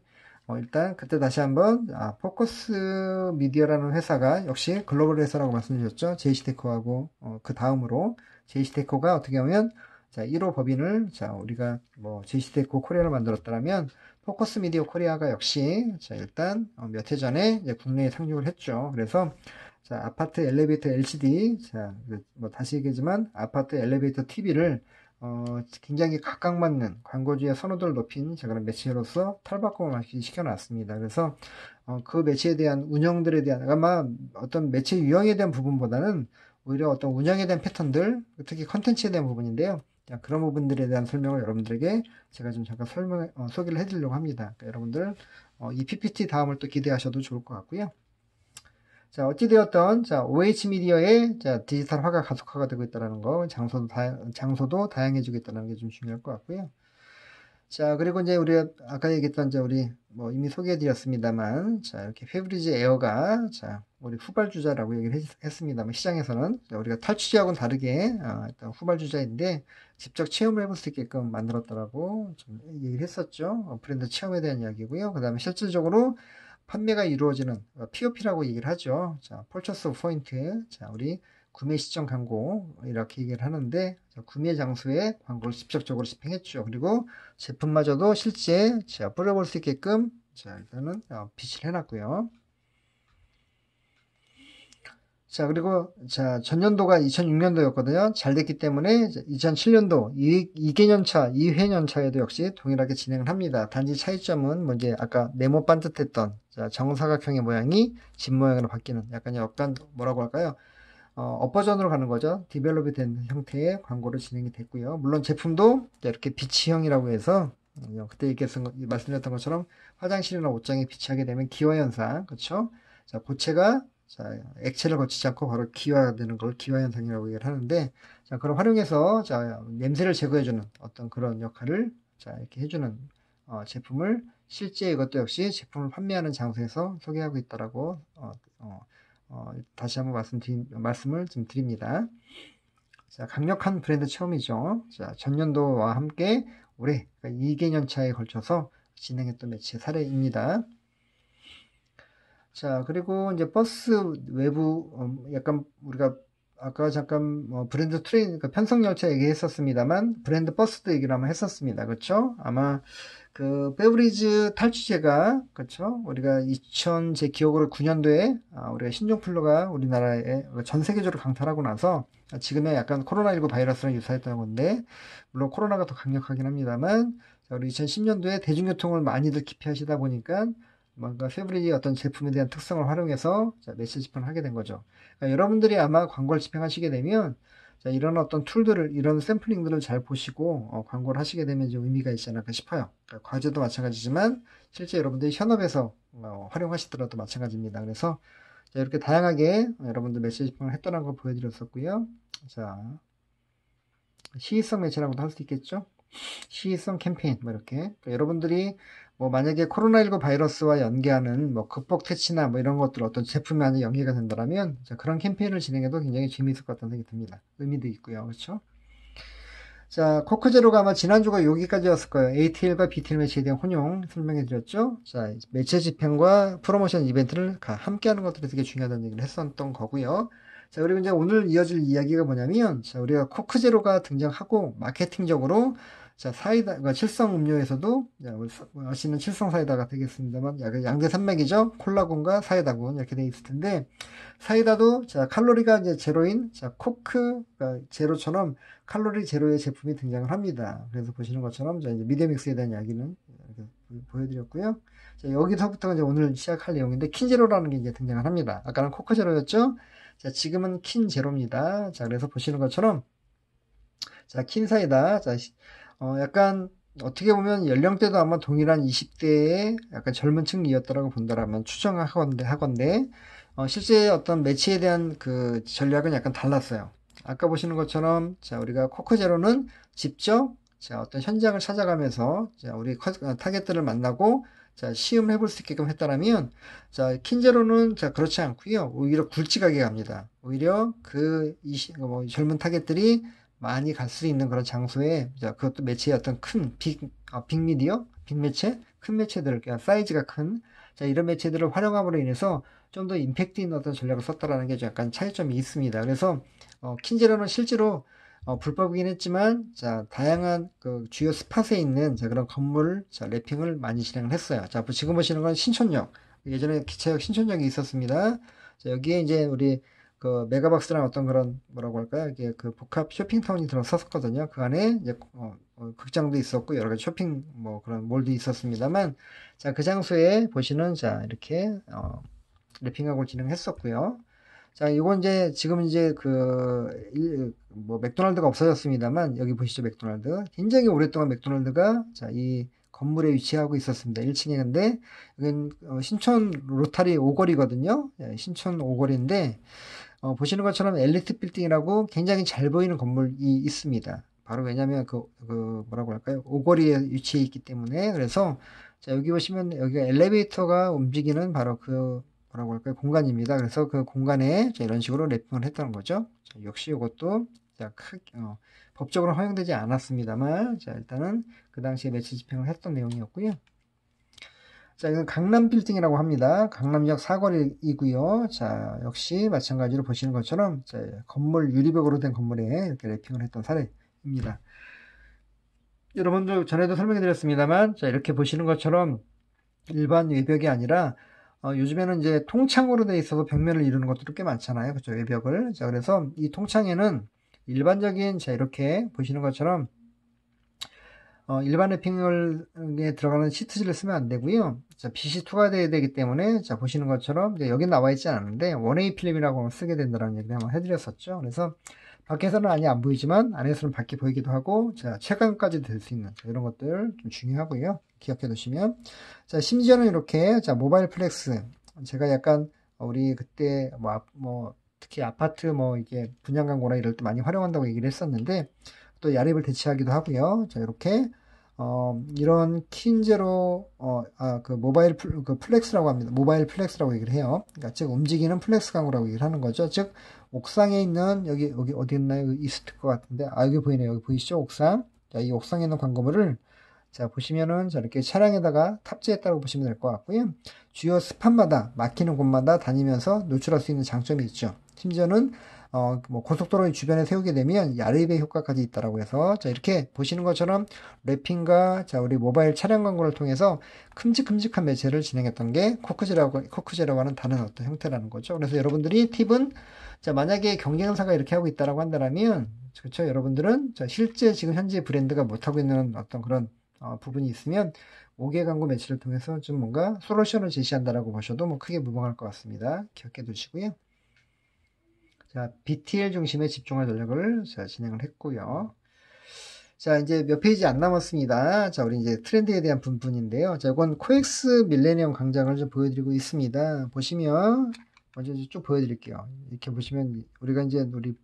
일단 그때 다시 한번 포커스 미디어라는 회사가 역시 글로벌 회사라고 말씀드렸죠. 제이시테코하고 그 다음으로 제이시테코가 어떻게 하면 자 1호 법인을 자 우리가 뭐 제이시테코 코리아를 만들었다면 포커스 미디어 코리아가 역시 자 일단 몇 해 전에 이제 국내에 상륙을 했죠. 그래서 자 아파트 엘리베이터 LCD 자뭐 다시 얘기하지만 아파트 엘리베이터 TV를 굉장히 각광받는 광고주의 선호도를 높인 그런 매체로서 탈바꿈을 시켜놨습니다. 그래서 그 매체에 대한 운영들에 대한 아마 어떤 매체 유형에 대한 부분보다는 오히려 어떤 운영에 대한 패턴들, 특히 컨텐츠에 대한 부분인데요. 그런 부분들에 대한 설명을 여러분들에게 제가 좀 잠깐 소개를 해드리려고 합니다. 그러니까 여러분들 이 PPT 다음을 또 기대하셔도 좋을 것 같고요. 자, 어찌되었던, 자, OH 미디어의, 자, 디지털화가 가속화가 되고 있다는 거, 장소도 다양해지고 있다는 게 좀 중요할 것 같고요. 자, 그리고 이제 우리 아까 얘기했던, 이제 우리 뭐 이미 소개해 드렸습니다만, 자, 이렇게 페브리즈 에어가, 자, 우리 후발주자라고 얘기를 했습니다만, 시장에서는, 자, 우리가 탈취제하고는 다르게, 일단 후발주자인데, 직접 체험을 해볼 수 있게끔 만들었다라고 좀 얘기를 했었죠. 브랜드 체험에 대한 이야기고요. 그 다음에 실질적으로 판매가 이루어지는 POP라고 얘기를 하죠. 자, Purchase of Point. 자, 우리 구매 시점 광고 이렇게 얘기를 하는데 구매 장소에 광고를 직접적으로 집행했죠. 그리고 제품마저도 실제 자, 뿌려볼 수 있게끔 자, 일단은 비치를 해놨고요. 자, 그리고 자, 전년도가 2006년도였거든요. 잘 됐기 때문에 2007년도 2개년차, 2회년차에도 역시 동일하게 진행을 합니다. 단지 차이점은 뭐 이제 아까 네모 반듯했던 자, 정사각형의 모양이 집 모양으로 바뀌는 약간 뭐라고 할까요? 업버전으로 가는 거죠. 디벨롭이 된 형태의 광고로 진행이 됐고요. 물론 제품도 이렇게 비치형이라고 해서 그때 말씀드렸던 것처럼 화장실이나 옷장에 비치하게 되면 기화 현상, 그렇죠? 자, 고체가 자, 액체를 거치지 않고 바로 기화되는 걸 기화 현상이라고 얘기를 하는데, 자, 그걸 활용해서, 자, 냄새를 제거해주는 어떤 그런 역할을, 자, 이렇게 해주는, 제품을 실제 이것도 역시 제품을 판매하는 장소에서 소개하고 있다라고, 다시 한번 말씀을 좀 드립니다. 자, 강력한 브랜드 체험이죠. 자, 전년도와 함께 올해, 그러니까 2개년 차에 걸쳐서 진행했던 매체 사례입니다. 자, 그리고 이제 버스 외부, 약간 우리가 아까 잠깐 브랜드 그러니까 편성열차 얘기했었습니다만, 브랜드 버스도 얘기를 한번 했었습니다. 그렇죠? 아마 그 베브리즈 탈취제가, 그렇죠? 우리가 제 기억으로 9년도에 우리가 신종플루가 우리나라에 전 세계적으로 강탈하고 나서 지금의 약간 코로나19 바이러스랑 유사했던 건데, 물론 코로나가 더 강력하긴 합니다만, 우리 2010년도에 대중교통을 많이들 기피하시다 보니까 뭔가 페브리지 어떤 제품에 대한 특성을 활용해서 매체 집행을 하게 된 거죠. 그러니까 여러분들이 아마 광고를 집행하시게 되면 자, 이런 어떤 툴들을, 이런 샘플링들을 잘 보시고 광고를 하시게 되면 좀 의미가 있지 않을까 싶어요. 그러니까 과제도 마찬가지지만 실제 여러분들이 현업에서 활용하시더라도 마찬가지입니다. 그래서 자, 이렇게 다양하게 여러분들 매체 집행을 했다는 걸 보여드렸었고요. 자, 시의성 매체라고도 할 수 있겠죠. 시의성 캠페인 뭐 이렇게 그러니까 여러분들이 뭐 만약에 코로나19 바이러스와 연계하는 뭐 극복 퇴치나 뭐 이런 것들 어떤 제품이 만약 연계가 된다면 그런 캠페인을 진행해도 굉장히 재미있을 것 같다는 생각이 듭니다. 의미도 있고요. 그렇죠? 자, 코크제로가 아마 지난주가 여기까지였을 거예요. ATL과 BTL 매체에 대한 혼용 설명해 드렸죠. 자, 매체 집행과 프로모션 이벤트를 함께 하는 것들이 되게 중요하다는 얘기를 했었던 거고요. 자, 그리고 이제 오늘 이어질 이야기가 뭐냐면, 자, 우리가 코크제로가 등장하고, 마케팅적으로, 자, 사이다, 그러니까 칠성 음료에서도, 아시는 칠성 사이다가 되겠습니다만, 양대 산맥이죠. 콜라군과 사이다군, 이렇게 돼 있을 텐데, 사이다도, 자, 칼로리가 이제 제로인, 자, 코크, 그러니까 제로처럼 칼로리 제로의 제품이 등장을 합니다. 그래서 보시는 것처럼, 자, 이제 미디어믹스에 대한 이야기는 이렇게 보여드렸고요. 자, 여기서부터가 이제 오늘 시작할 내용인데, 킨제로라는 게 이제 등장을 합니다. 아까는 코크 제로였죠? 자, 지금은 킨 제로입니다. 자, 그래서 보시는 것처럼, 자, 킨 사이다. 자, 약간, 어떻게 보면 연령대도 아마 동일한 20대의 약간 젊은 층이었다라고 본다라면 추정하건데, 실제 어떤 매체에 대한 그 전략은 약간 달랐어요. 아까 보시는 것처럼, 자, 우리가 코크제로는 직접, 자, 어떤 현장을 찾아가면서, 자, 우리 타겟들을 만나고, 자, 시음을 해볼 수 있게끔 했다라면, 자, 킨제로는, 자, 그렇지 않고요 오히려 굵직하게 갑니다. 오히려 젊은 타겟들이 많이 갈 수 있는 그런 장소에, 자, 그것도 매체의 어떤 빅미디어? 빅매체? 큰 매체들, 그러니까 사이즈가 큰, 자, 이런 매체들을 활용함으로 인해서 좀 더 임팩트 있는 어떤 전략을 썼다라는 게 약간 차이점이 있습니다. 그래서, 킨제로는 실제로, 불법이긴 했지만, 자, 다양한 그 주요 스팟에 있는 자, 그런 건물, 자, 랩핑을 많이 진행을 했어요. 자, 지금 보시는 건 신촌역. 예전에 기차역 신촌역이 있었습니다. 자, 여기에 이제 우리 그 메가박스라는 어떤 그런 뭐라고 할까요? 이게 그 복합 쇼핑타운이 들어섰었거든요. 그 안에 이제 극장도 있었고 여러 가지 쇼핑 뭐 그런 몰도 있었습니다만, 자, 그 장소에 보시는 자 이렇게 랩핑하고 진행했었고요. 자, 이건 이제 지금 이제 뭐 맥도날드가 없어졌습니다만 여기 보시죠, 맥도날드. 굉장히 오랫동안 맥도날드가 자, 이 건물에 위치하고 있었습니다. 1층에. 근데 여긴 신촌 로타리 5거리거든요. 신촌 5거리인데 보시는 것처럼 엘리트 빌딩이라고 굉장히 잘 보이는 건물이 있습니다. 바로 왜냐면 뭐라고 할까요? 5거리에 위치해 있기 때문에. 그래서 자, 여기 보시면 여기가 엘리베이터가 움직이는 바로 뭐라고 할까요? 공간입니다. 그래서 그 공간에 자, 이런 식으로 랩핑을 했다는 거죠. 자, 역시 이것도 자, 법적으로 허용되지 않았습니다만, 자, 일단은 그 당시에 매체 집행을 했던 내용이었고요. 자, 이건 강남 빌딩이라고 합니다. 강남역 사거리이고요. 자, 역시 마찬가지로 보시는 것처럼 자, 건물 유리벽으로 된 건물에 이렇게 랩핑을 했던 사례입니다. 여러분들 전에도 설명해 드렸습니다만, 자, 이렇게 보시는 것처럼 일반 외벽이 아니라 요즘에는 이제 통창으로 되어 있어서 벽면을 이루는 것들도 꽤 많잖아요. 그렇죠? 외벽을. 자, 그래서 이 통창에는 일반적인 자, 이렇게 보시는 것처럼 일반 랩핑에 들어가는 시트지를 쓰면 안 되고요. 자, 빛이 투과되어야 되기 때문에 자, 보시는 것처럼 여기 나와 있지 않은데 원웨이 필름이라고 쓰게 된다는 얘기를 한번 해드렸었죠. 그래서 밖에서는 아니 안 보이지만 안에서는 밖에 보이기도 하고 자, 체감까지 될 수 있는 자, 이런 것들 좀 중요하고요. 기억해 두시면 자, 심지어는 이렇게 자, 모바일 플렉스 제가 약간 우리 그때 특히 아파트 뭐 이게 분양 광고나 이럴 때 많이 활용한다고 얘기를 했었는데 또 야립을 대체하기도 하고요. 자, 이렇게 이런 킨제로 그 모바일 그 플렉스라고 합니다. 모바일 플렉스라고 얘기를 해요. 그러니까 즉 움직이는 플렉스 광고라고 얘기를 하는 거죠. 즉 옥상에 있는 여기 어디 있나요? 여기 있을 것 같은데 여기 보이네요. 여기 보이시죠? 옥상. 자, 이 옥상에 있는 광고물을 자, 보시면은 저렇게 차량에다가 탑재했다고 보시면 될 것 같고요. 주요 스팟마다 막히는 곳마다 다니면서 노출할 수 있는 장점이 있죠. 심지어는 뭐 고속도로 주변에 세우게 되면 야립의 효과까지 있다라고 해서 자, 이렇게 보시는 것처럼 랩핑과 자, 우리 모바일 차량 광고를 통해서 큼직큼직한 매체를 진행했던 게 코크제라고 하는 다른 어떤 형태라는 거죠. 그래서 여러분들이 팁은 자, 만약에 경쟁사가 이렇게 하고 있다라고 한다면 그렇죠. 여러분들은 자, 실제 지금 현재 브랜드가 못하고 있는 어떤 그런 부분이 있으면 5개 광고 매체를 통해서 좀 뭔가 솔루션을 제시한다라고 보셔도 뭐 크게 무방할 것 같습니다. 기억해 두시고요. 자, BTL 중심의 집중화 전략을 자, 진행을 했고요. 자, 이제 몇 페이지 안 남았습니다. 자, 우리 이제 트렌드에 대한 부분인데요. 자, 이건 코엑스 밀레니엄 광장을 좀 보여드리고 있습니다. 보시면 먼저 쭉 보여드릴게요. 이렇게 보시면 우리가 이제 우리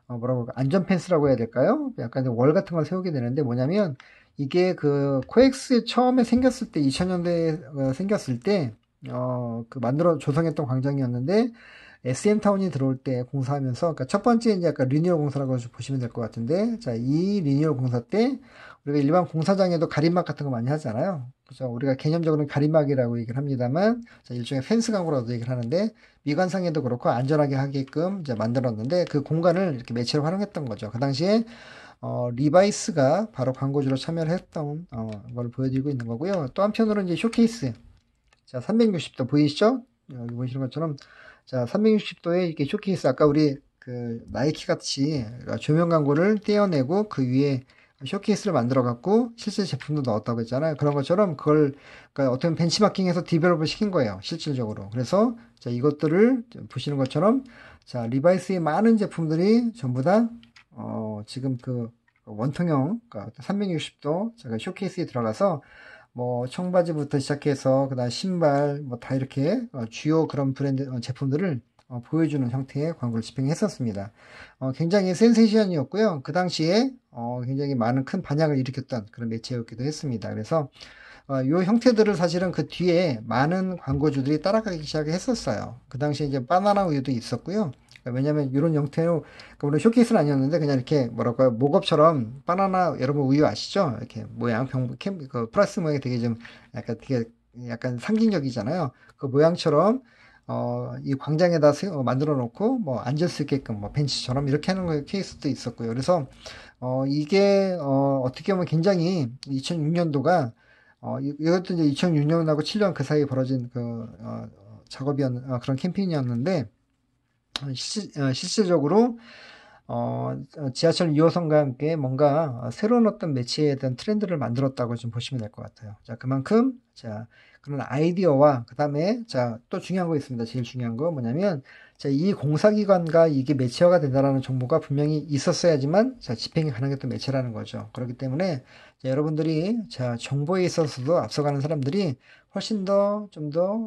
뭐라고 안전 펜스라고 해야 될까요? 약간 월 같은 걸 세우게 되는데 뭐냐면 이게 그 코엑스 처음에 생겼을 때 2000년대에 생겼을 때 그 만들어 조성했던 광장이었는데 SM타운이 들어올 때 공사하면서 그러니까 첫 번째 이제 약간 리니어 공사라고 보시면 될 것 같은데 자, 이 리니어 공사 때 우리가 일반 공사장에도 가림막 같은 거 많이 하잖아요. 그래서 우리가 개념적으로는 가림막이라고 얘기를 합니다만 자, 일종의 펜스 광고라고 얘기를 하는데 미관상에도 그렇고 안전하게 하게끔 이제 만들었는데 그 공간을 이렇게 매체로 활용했던 거죠. 그 당시에 리바이스가 바로 광고주로 참여를 했던 걸 보여드리고 있는 거고요. 또 한편으로 이제 쇼케이스 자 360도 보이시죠? 여기 보시는 것처럼 자 360도에 이렇게 쇼케이스 아까 우리 그 나이키 같이 조명 광고를 떼어내고 그 위에 쇼케이스를 만들어 갖고 실제 제품도 넣었다고 했잖아요. 그런 것처럼 그걸 그러니까 어떤 벤치마킹해서 디벨롭을 시킨 거예요. 실질적으로. 그래서 자 이것들을 보시는 것처럼 자 리바이스의 많은 제품들이 전부 다 지금 그 원통형 그러니까 360도 제가 쇼케이스에 들어가서 뭐 청바지부터 시작해서 그다음 신발 뭐 다 이렇게 주요 그런 브랜드 제품들을 보여주는 형태의 광고를 집행했었습니다. 굉장히 센세이션이었고요. 그 당시에 굉장히 많은 큰 반향을 일으켰던 그런 매체였기도 했습니다. 그래서 이 형태들을 사실은 그 뒤에 많은 광고주들이 따라가기 시작했었어요. 그 당시에 이제 바나나 우유도 있었고요. 왜냐면 이런 형태로 그러니까 물론 쇼케이스는 아니었는데 그냥 이렇게 뭐랄까요 목업처럼 바나나 여러분 우유 아시죠? 이렇게 모양 그 플라스 모양이 되게 좀 약간 상징적이잖아요. 그 모양처럼 이 광장에다 만들어 놓고 뭐 앉을 수 있게끔 뭐 벤치처럼 이렇게 하는 거 케이스도 있었고요. 그래서 이게 어떻게 보면 굉장히 2006년도가 이것도 이제 2006년하고 7년 그 사이에 벌어진 그 그런 캠페인이었는데 실질적으로 지하철 2호선과 함께 뭔가 새로운 어떤 매체에 대한 트렌드를 만들었다고 좀 보시면 될 것 같아요. 자, 그만큼 자 그런 아이디어와 그 다음에 자 또 중요한 거 있습니다. 제일 중요한 거 뭐냐면 자, 이 공사기관과 이게 매체화가 된다라는 정보가 분명히 있었어야지만 자 집행이 가능했던 매체라는 거죠. 그렇기 때문에 자, 여러분들이 자 정보에 있어서도 앞서가는 사람들이 훨씬 더 좀 더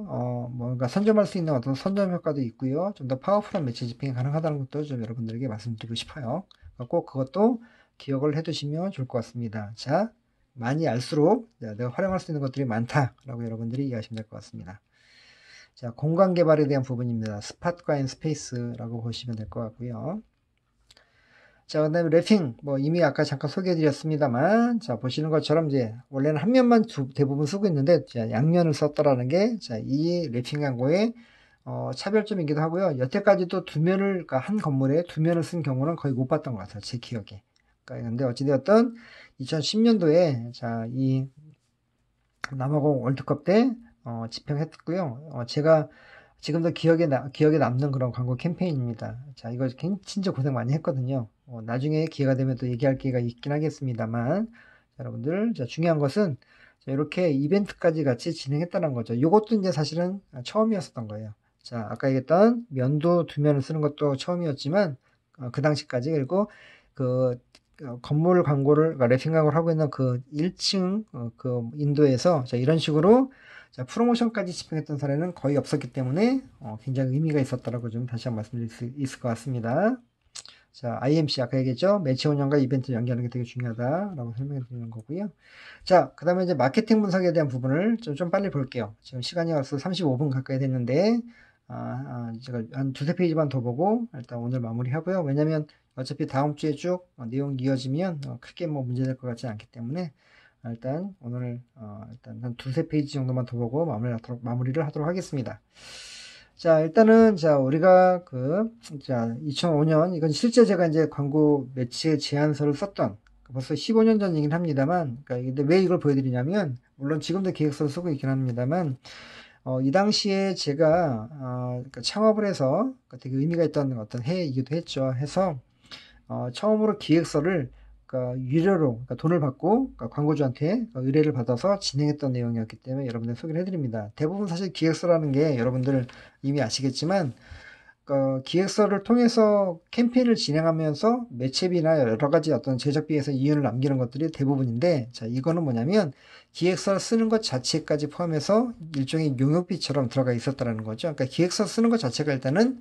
뭔가 선점할 수 있는 어떤 선점 효과도 있고요. 좀 더 파워풀한 매체 집행이 가능하다는 것도 좀 여러분들에게 말씀드리고 싶어요. 꼭 그것도 기억을 해두시면 좋을 것 같습니다. 자, 많이 알수록 내가 활용할 수 있는 것들이 많다라고 여러분들이 이해하시면 될 것 같습니다. 자, 공간 개발에 대한 부분입니다. 스팟과 인스페이스라고 보시면 될 것 같고요. 자, 그 다음에 랩핑, 뭐, 이미 아까 잠깐 소개해 드렸습니다만, 자, 보시는 것처럼 이제, 원래는 한 면만 대부분 쓰고 있는데, 자, 양면을 썼더라는 게, 자, 이 랩핑 광고의, 차별점이기도 하고요. 여태까지도 그러니까 한 건물에 두 면을 쓴 경우는 거의 못 봤던 것 같아요. 제 기억에. 그러니까, 근데 어찌되었든, 2010년도에, 자, 이, 남아공 월드컵 때, 집행했고요. 제가 지금도 기억에 남는 그런 광고 캠페인입니다. 자, 이거 진짜 고생 많이 했거든요. 나중에 기회가 되면 또 얘기할 기회가 있긴 하겠습니다만, 자, 여러분들, 자, 중요한 것은, 자, 이렇게 이벤트까지 같이 진행했다는 거죠. 이것도 이제 사실은 처음이었었던 거예요. 자, 아까 얘기했던 면도 두 면을 쓰는 것도 처음이었지만, 그 당시까지, 그리고 그, 건물 광고를, 그러니까 랩핑 광고를 하고 있는 그 1층, 그 인도에서, 자, 이런 식으로, 자, 프로모션까지 집행했던 사례는 거의 없었기 때문에 굉장히 의미가 있었다라고 좀 다시 한번 말씀드릴 수 있을 것 같습니다. 자, IMC 아까 얘기했죠. 매체 운영과 이벤트 연계하는 게 되게 중요하다라고 설명해 드리는 거고요. 자, 그 다음에 이제 마케팅 분석에 대한 부분을 좀 빨리 볼게요. 지금 시간이 벌써 35분 가까이 됐는데, 제가 한 두세 페이지만 더 보고 일단 오늘 마무리하고요. 왜냐면 어차피 다음 주에 쭉 내용이 이어지면 크게 뭐 문제될 것 같지 않기 때문에 일단 오늘 일단 한 두세 페이지 정도만 더 보고 마무리를 하도록 하겠습니다. 자, 일단은, 자, 우리가 자, 2005년, 이건 실제 제가 이제 광고 매체 제안서를 썼던, 벌써 15년 전 얘기는 합니다만, 그러니까 근데 왜 이걸 보여드리냐면, 물론 지금도 기획서를 쓰고 있긴 합니다만, 이 당시에 제가, 그러니까 창업을 해서 되게 의미가 있던 어떤 해이기도 했죠. 해서, 처음으로 기획서를 그러니까 유료로 그러니까 돈을 받고 그러니까 광고주한테 의뢰를 받아서 진행했던 내용이었기 때문에 여러분들 소개를 해드립니다. 대부분 사실 기획서라는 게 여러분들 이미 아시겠지만 기획서를 통해서 캠페인을 진행하면서 매체비나 여러 가지 어떤 제작비에서 이윤을 남기는 것들이 대부분인데, 자, 이거는 뭐냐면 기획서를 쓰는 것 자체까지 포함해서 일종의 용역비처럼 들어가 있었다는 거죠. 그러니까 기획서 쓰는 것 자체가 일단은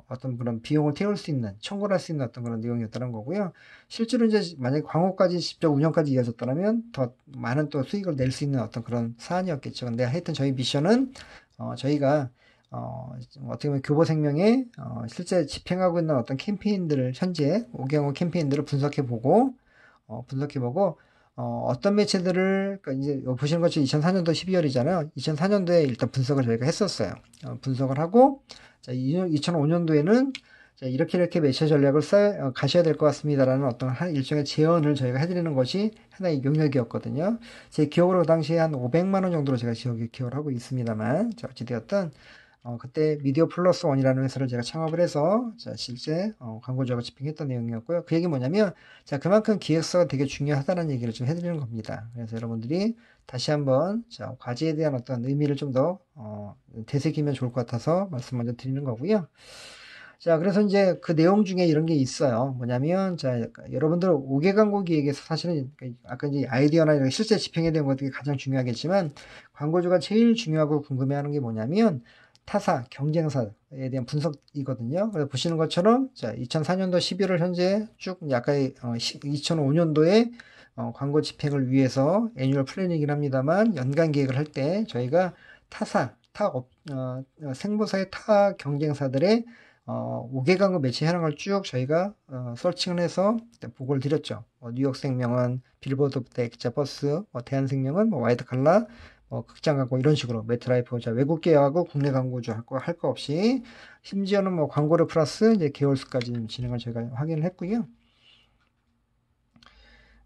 어떤 그런 비용을 태울 수 있는, 청구를 할 수 있는 어떤 그런 내용이었다는 거고요. 실제로 이제 만약에 광고까지 직접 운영까지 이어졌다면 더 많은 또 수익을 낼 수 있는 어떤 그런 사안이었겠죠. 근데 하여튼 저희 미션은, 저희가, 어떻게 보면 교보생명에, 실제 집행하고 있는 어떤 캠페인들을, 현재 5개국 캠페인들을 분석해보고, 어떤 매체들을, 그러니까 이제 보시는 것처럼 2004년도 12월이잖아요. 2004년도에 일단 분석을 저희가 했었어요. 분석을 하고, 자, 2005년도에는 이렇게 매체 전략을 가셔야 될 것 같습니다라는 어떤 일종의 제언을 저희가 해드리는 것이 하나의 용역이었거든요. 제 기억으로 그 당시에 한 500만 원 정도로 제가 기억을 하고 있습니다만, 자, 어찌되었든, 그때 미디어 플러스 원이라는 회사를 제가 창업을 해서, 자, 실제, 광고주하고 집행했던 내용이었고요. 그 얘기 뭐냐면, 자, 그만큼 기획서가 되게 중요하다는 얘기를 좀 해드리는 겁니다. 그래서 여러분들이 다시 한번, 자, 과제에 대한 어떤 의미를 좀 더, 되새기면 좋을 것 같아서 말씀 먼저 드리는 거고요. 자, 그래서 이제 그 내용 중에 이런 게 있어요. 뭐냐면, 자, 여러분들 5개 광고 기획에서 사실은 아까 이제 아이디어나 이런 실제 집행에 대한 것들이 가장 중요하겠지만, 광고주가 제일 중요하고 궁금해하는 게 뭐냐면, 타사, 경쟁사에 대한 분석이거든요. 그래서 보시는 것처럼, 자, 2004년도 11월 현재 쭉 약간 2005년도에 광고 집행을 위해서 애뉴얼 플래닝이긴 합니다만, 연간 계획을 할 때 저희가 생보사의 타 경쟁사들의 5개 광고 매체 현황을 쭉 저희가 서칭을 해서 보고를 드렸죠. 뉴욕생명은 빌보드 엑자 버스, 대한생명은 와이드 칼라, 극장 광고 이런 식으로 매트라이프, 자, 외국계하고 국내 광고주 할 거 없이, 심지어는 뭐 광고를 플러스 이제 개월수까지 진행을 저희가 확인을 했고요.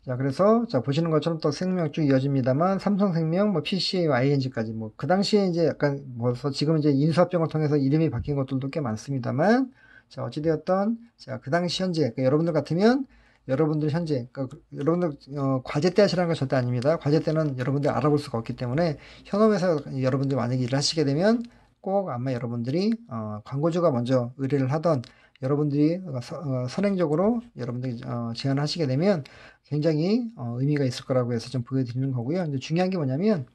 자, 그래서, 자, 보시는 것처럼 또 생명 쭉 이어집니다만, 삼성생명, 뭐, PCA, ING까지, 뭐, 그 당시에 이제 약간, 지금 이제 인수합병을 통해서 이름이 바뀐 것들도 꽤 많습니다만, 자, 어찌되었던, 자, 그 당시 현재, 그러니까 여러분들 같으면, 여러분들 현재, 그러니까 여러분들, 과제 때 하시라는 건 절대 아닙니다. 과제 때는 여러분들 알아볼 수가 없기 때문에, 현업에서 여러분들 만약에 일을 하시게 되면, 꼭 아마 여러분들이, 광고주가 먼저 의뢰를 하던, 여러분들이 선행적으로 여러분들이 제안하시게 되면 굉장히 의미가 있을 거라고 해서 좀 보여드리는 거고요. 이제 중요한 게 뭐냐면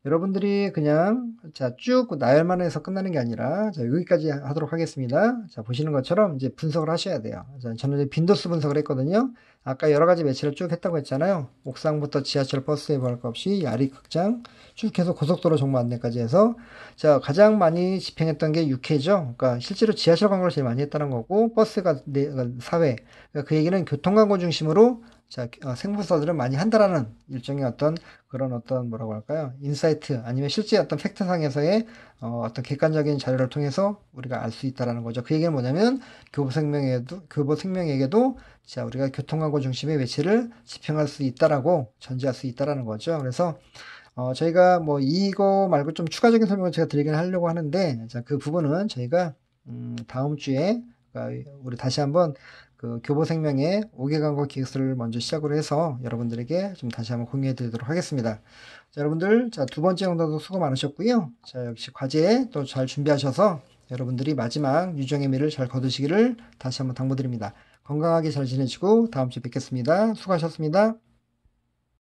여러분들이 그냥 자, 쭉 나열만 해서 끝나는 게 아니라 자, 여기까지 하도록 하겠습니다. 자, 보시는 것처럼 이제 분석을 하셔야 돼요. 자, 저는 이제 빈도수 분석을 했거든요. 아까 여러 가지 매체를 쭉 했다고 했잖아요. 옥상부터 지하철 버스에 볼 것 없이 야리 극장 쭉 해서 고속도로 정보 안내까지 해서 자, 가장 많이 집행했던 게 6회죠. 그러니까 실제로 지하철 광고를 제일 많이 했다는 거고 버스가 4회. 그러니까 그 얘기는 교통 광고 중심으로 자, 생부서들은 많이 한다라는 일종의 어떤 그런 어떤 뭐라고 할까요? 인사이트 아니면 실제 어떤 팩트상에서의 어떤 객관적인 자료를 통해서 우리가 알 수 있다라는 거죠. 그 얘기는 뭐냐면 교보생명에게도 자, 우리가 교통광고 중심의 매체를 집행할 수 있다라고 전제할 수 있다라는 거죠. 그래서 저희가 뭐 이거 말고 좀 추가적인 설명을 제가 드리긴 하려고 하는데 자, 그 부분은 저희가 다음 주에 그러니까 우리 다시 한번 그 교보생명의 5개 광고 기획서를 먼저 시작으로 해서 여러분들에게 좀 다시 한번 공유해 드리도록 하겠습니다. 자, 여러분들, 자, 두 번째 영상도 수고 많으셨고요. 자, 역시 과제 또 잘 준비하셔서 여러분들이 마지막 유종의 미를 잘 거두시기를 다시 한번 당부드립니다. 건강하게 잘 지내시고 다음 주에 뵙겠습니다. 수고하셨습니다.